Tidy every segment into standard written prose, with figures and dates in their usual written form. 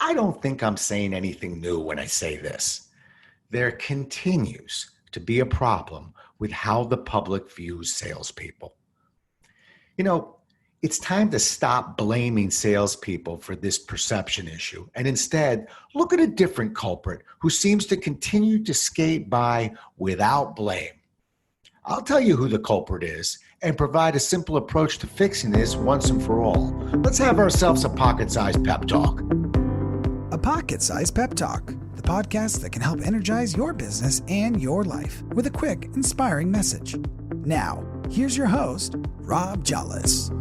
I don't think I'm saying anything new when I say this. There continues to be a problem with how the public views salespeople. You know, it's time to stop blaming salespeople for this perception issue and instead look at a different culprit who seems to continue to skate by without blame. I'll tell you who the culprit is and provide a simple approach to fixing this once and for all. Let's have ourselves a pocket-sized pep talk. A pocket-sized pep talk, the podcast that can help energize your business and your life with a quick, inspiring message. Now, here's your host, Rob Jollis.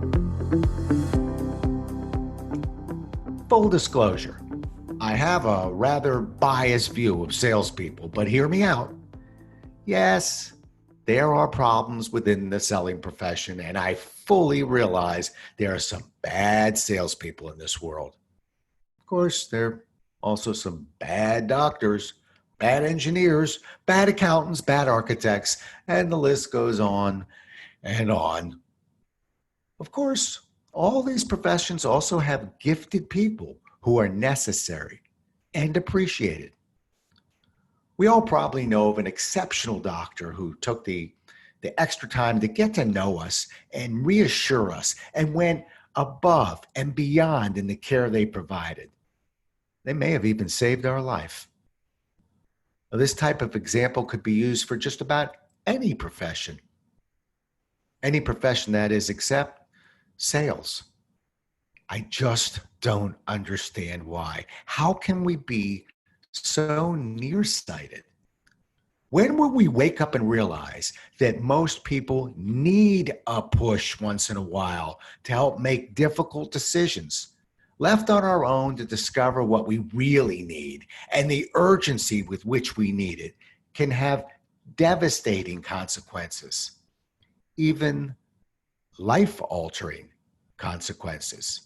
Full disclosure, I have a rather biased view of salespeople, but hear me out. Yes, there are problems within the selling profession, and I fully realize there are some bad salespeople in this world. Of course, there are also some bad doctors, bad engineers, bad accountants, bad architects, and the list goes on and on. Of course, all these professions also have gifted people who are necessary and appreciated. We all probably know of an exceptional doctor who took the extra time to get to know us and reassure us and went above and beyond in the care they provided. They may have even saved our life. Now, this type of example could be used for just about any profession. Any profession, that is, except sales. I just don't understand why. How can we be so nearsighted? When will we wake up and realize that most people need a push once in a while to help make difficult decisions? Left on our own to discover what we really need and the urgency with which we need it can have devastating consequences, even life-altering consequences.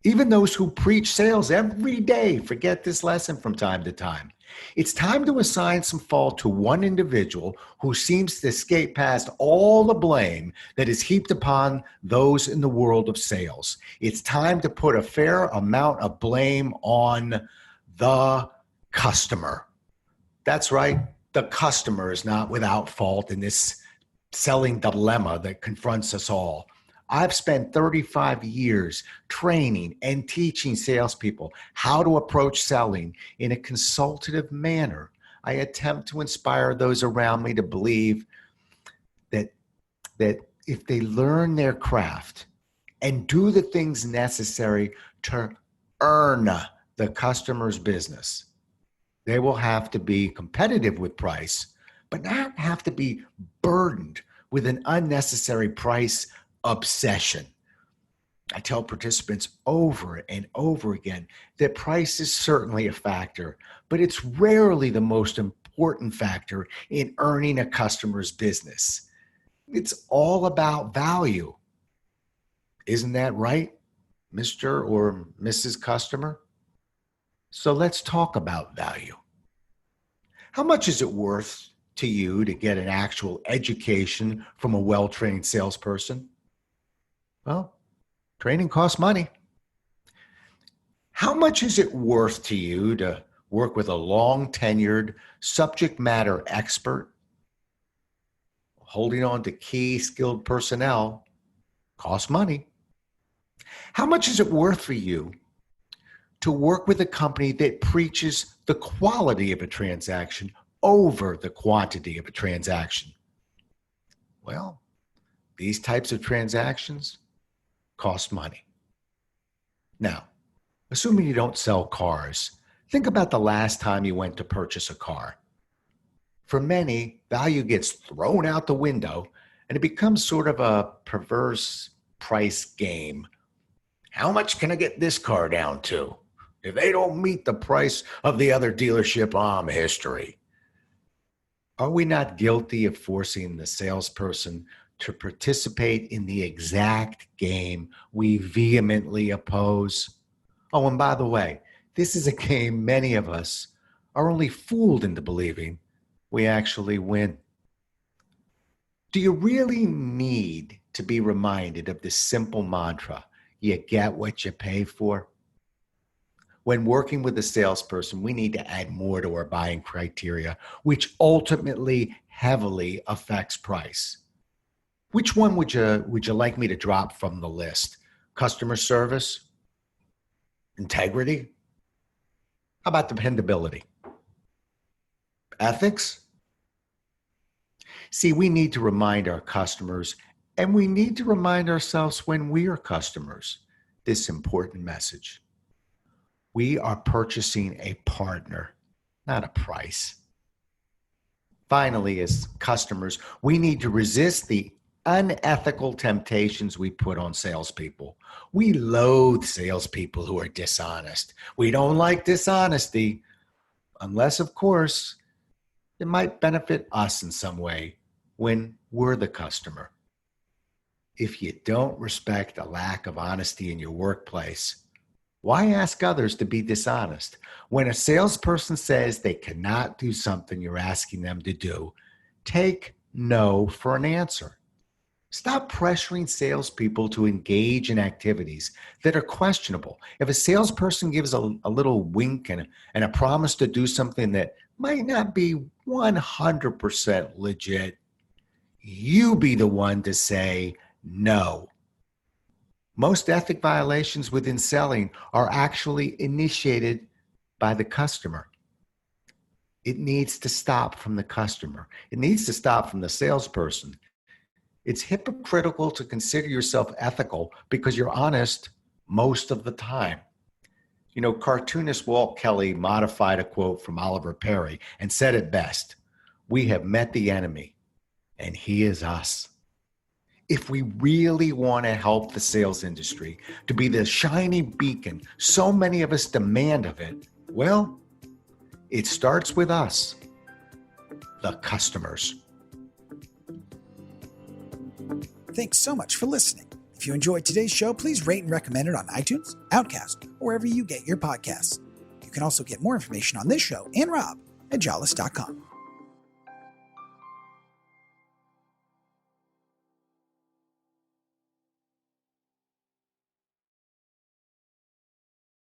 Even those who preach sales every day forget this lesson from time to time. It's time to assign some fault to one individual who seems to escape past all the blame that is heaped upon those in the world of sales. It's time to put a fair amount of blame on the customer. That's right, the customer is not without fault in this selling dilemma that confronts us all. I've spent 35 years training and teaching salespeople how to approach selling in a consultative manner. I attempt to inspire those around me to believe that if they learn their craft and do the things necessary to earn the customer's business, they will have to be competitive with price, but not have to be burdened with an unnecessary price obsession. I tell participants over and over again that price is certainly a factor, but it's rarely the most important factor in earning a customer's business. It's all about value. Isn't that right, Mr. or Mrs. Customer? So let's talk about value. How much is it worth to you to get an actual education from a well-trained salesperson? Well, training costs money. How much is it worth to you to work with a long-tenured subject matter expert? Holding on to key skilled personnel costs money. How much is it worth for you to work with a company that preaches the quality of a transaction over the quantity of a transaction? Well, these types of transactions cost money. Now, assuming you don't sell cars, think about the last time you went to purchase a car. For many, value gets thrown out the window and it becomes sort of a perverse price game. How much can I get this car down to? If they don't meet the price of the other dealership, I'm history. Are we not guilty of forcing the salesperson to participate in the exact game we vehemently oppose? Oh, and by the way, this is a game many of us are only fooled into believing we actually win. Do you really need to be reminded of this simple mantra, you get what you pay for? When working with a salesperson, we need to add more to our buying criteria, which ultimately heavily affects price. Which one would you like me to drop from the list? Customer service? Integrity? How about dependability? Ethics? See, we need to remind our customers, and we need to remind ourselves when we are customers, this important message. We are purchasing a partner, not a price. Finally, as customers, we need to resist the unethical temptations we put on salespeople. We loathe salespeople who are dishonest. We don't like dishonesty, unless, of course, it might benefit us in some way when we're the customer. If you don't respect a lack of honesty in your workplace, why ask others to be dishonest? When a salesperson says they cannot do something you're asking them to do, take no for an answer. Stop pressuring salespeople to engage in activities that are questionable. If a salesperson gives a little wink and a promise to do something that might not be 100% legit, you be the one to say no. Most ethic violations within selling are actually initiated by the customer. It needs to stop from the customer. It needs to stop from the salesperson. It's hypocritical to consider yourself ethical because you're honest most of the time. You know, cartoonist Walt Kelly modified a quote from Oliver Perry and said it best: "We have met the enemy, and he is us." If we really want to help the sales industry to be the shining beacon so many of us demand of it, well, it starts with us, the customers. Thanks so much for listening. If you enjoyed today's show, please rate and recommend it on iTunes, Outcast, or wherever you get your podcasts. You can also get more information on this show and Rob at jollis.com.